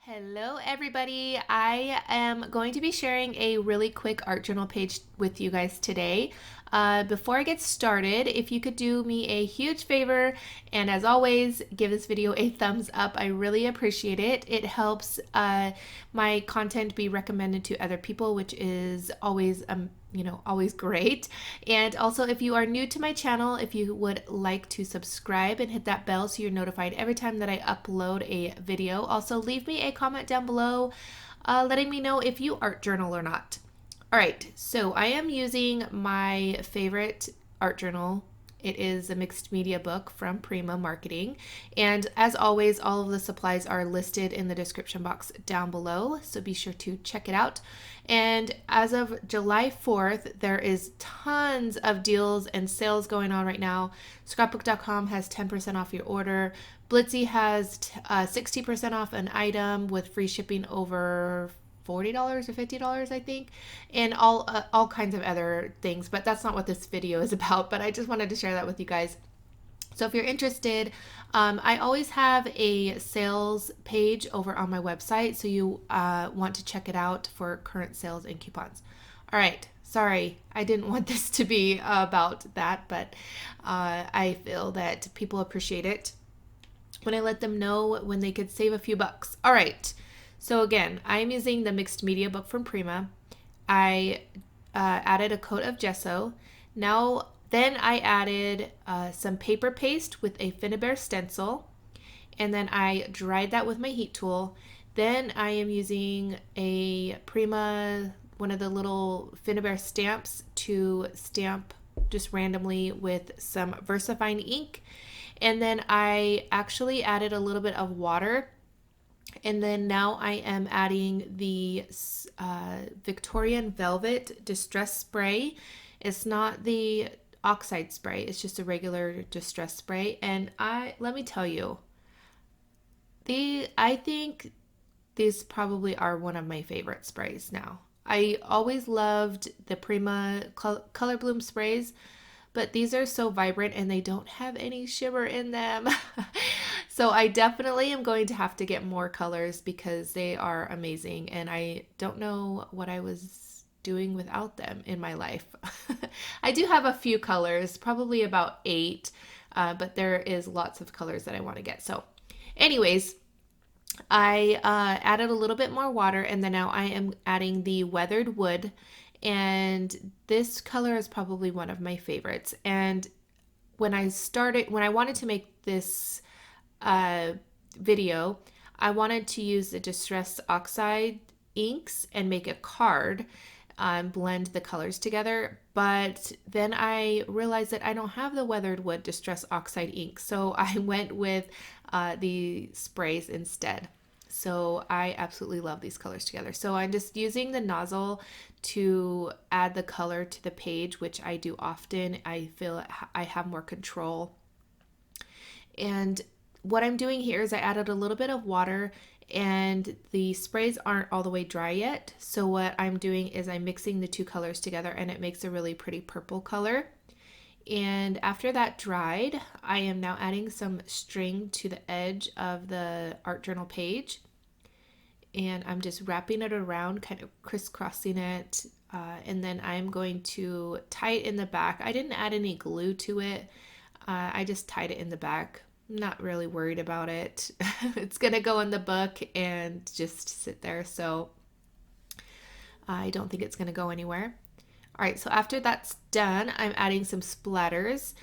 Hello, everybody. I am going to be sharing a really quick art journal page with you guys today. Before I get started, if you could do me a huge favor, and as always, give this video a thumbs up. I really appreciate it. It helps my content be recommended to other people, which is always always great. And also, if you are new to my channel, if you would like to subscribe and hit that bell so you're notified every time that I upload a video. Also, leave me a comment down below letting me know if you art journal or not. All right, so I am using my favorite art journal. It is a mixed media book from Prima Marketing. And as always, all of the supplies are listed in the description box down below, so be sure to check it out. And as of July 4th, there is tons of deals and sales going on right now. Scrapbook.com has 10% off your order. Blitsy has 60% off an item with free shipping over $40 or $50, I think, and all kinds of other things. But that's not what this video is about. But I just wanted to share that with you guys. So if you're interested, I always have a sales page over on my website, so you want to check it out for current sales and coupons. All right. Sorry, I didn't want this to be about that, but I feel that people appreciate it when I let them know when they could save a few bucks. All right. So again, I'm using the mixed media book from Prima. I added a coat of gesso. Then I added some paper paste with a Finnabair stencil, and then I dried that with my heat tool. Then I am using a Prima, one of the little Finnabair stamps, to stamp just randomly with some VersaFine ink. And then I actually added a little bit of water. And then now I am adding the Victorian Velvet Distress Spray. It's not the oxide spray, it's just a regular distress spray. And let me tell you, I think these probably are one of my favorite sprays now. I always loved the Prima Color Bloom sprays, but these are so vibrant and they don't have any shimmer in them. So I definitely am going to have to get more colors because they are amazing, and I don't know what I was doing without them in my life. I do have a few colors, probably about 8, but there is lots of colors that I want to get. So anyways, I added a little bit more water, and then now I am adding the weathered wood. And this color is probably one of my favorites. And when I wanted to make this video, I wanted to use the Distress Oxide inks and make a card, blend the colors together. But then I realized that I don't have the Weathered Wood Distress Oxide ink, so I went with the sprays instead. So I absolutely love these colors together. So I'm just using the nozzle to add the color to the page, which I do often. I feel I have more control. And what I'm doing here is I added a little bit of water, and the sprays aren't all the way dry yet. So what I'm doing is I'm mixing the two colors together, and it makes a really pretty purple color. And after that dried, I am now adding some string to the edge of the art journal page. And I'm just wrapping it around, kind of crisscrossing it. And then I'm going to tie it in the back. I didn't add any glue to it. I just tied it in the back. I'm not really worried about it. It's going to go in the book and just sit there. So I don't think it's going to go anywhere. All right, so after that's done, I'm adding some splatters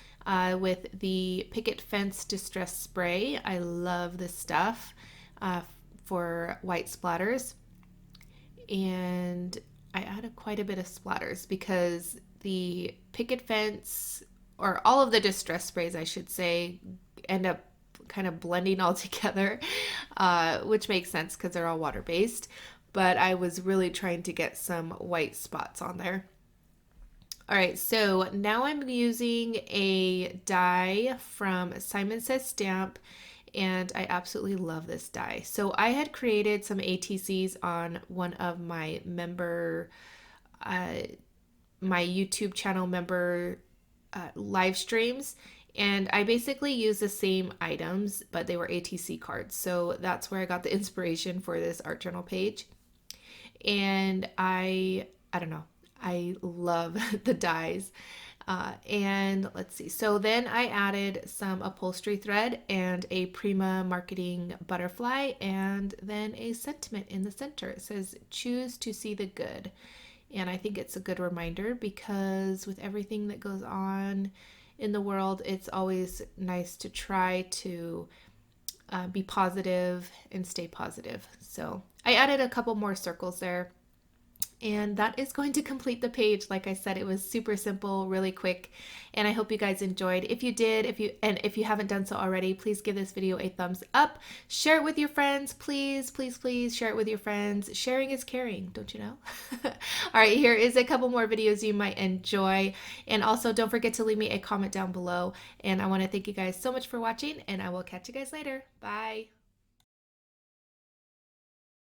with the Picket Fence Distress Spray. I love this stuff for white splatters. And I added quite a bit of splatters because the Picket Fence, or all of the distress sprays, I should say, end up kind of blending all together, which makes sense because they're all water-based. But I was really trying to get some white spots on there. All right, so now I'm using a die from Simon Says Stamp, and I absolutely love this die. So I had created some ATCs on one of my my YouTube channel member live streams, And I basically used the same items, but they were ATC cards. So that's where I got the inspiration for this art journal page. And I don't know, I love the dies. And let's see. So then I added some upholstery thread and a Prima marketing butterfly, and then a sentiment in the center. It says, choose to see the good. And I think it's a good reminder because with everything that goes on in the world, it's always nice to try to be positive and stay positive. So I added a couple more circles there. And that is going to complete the page. Like I said, it was super simple, really quick, and I hope you guys enjoyed. If you did, if you haven't done so already, please give this video a thumbs up. Share it with your friends, please, please, please share it with your friends. Sharing is caring, don't you know? All right, here is a couple more videos you might enjoy, and also don't forget to leave me a comment down below. And I want to thank you guys so much for watching, and I will catch you guys later. Bye.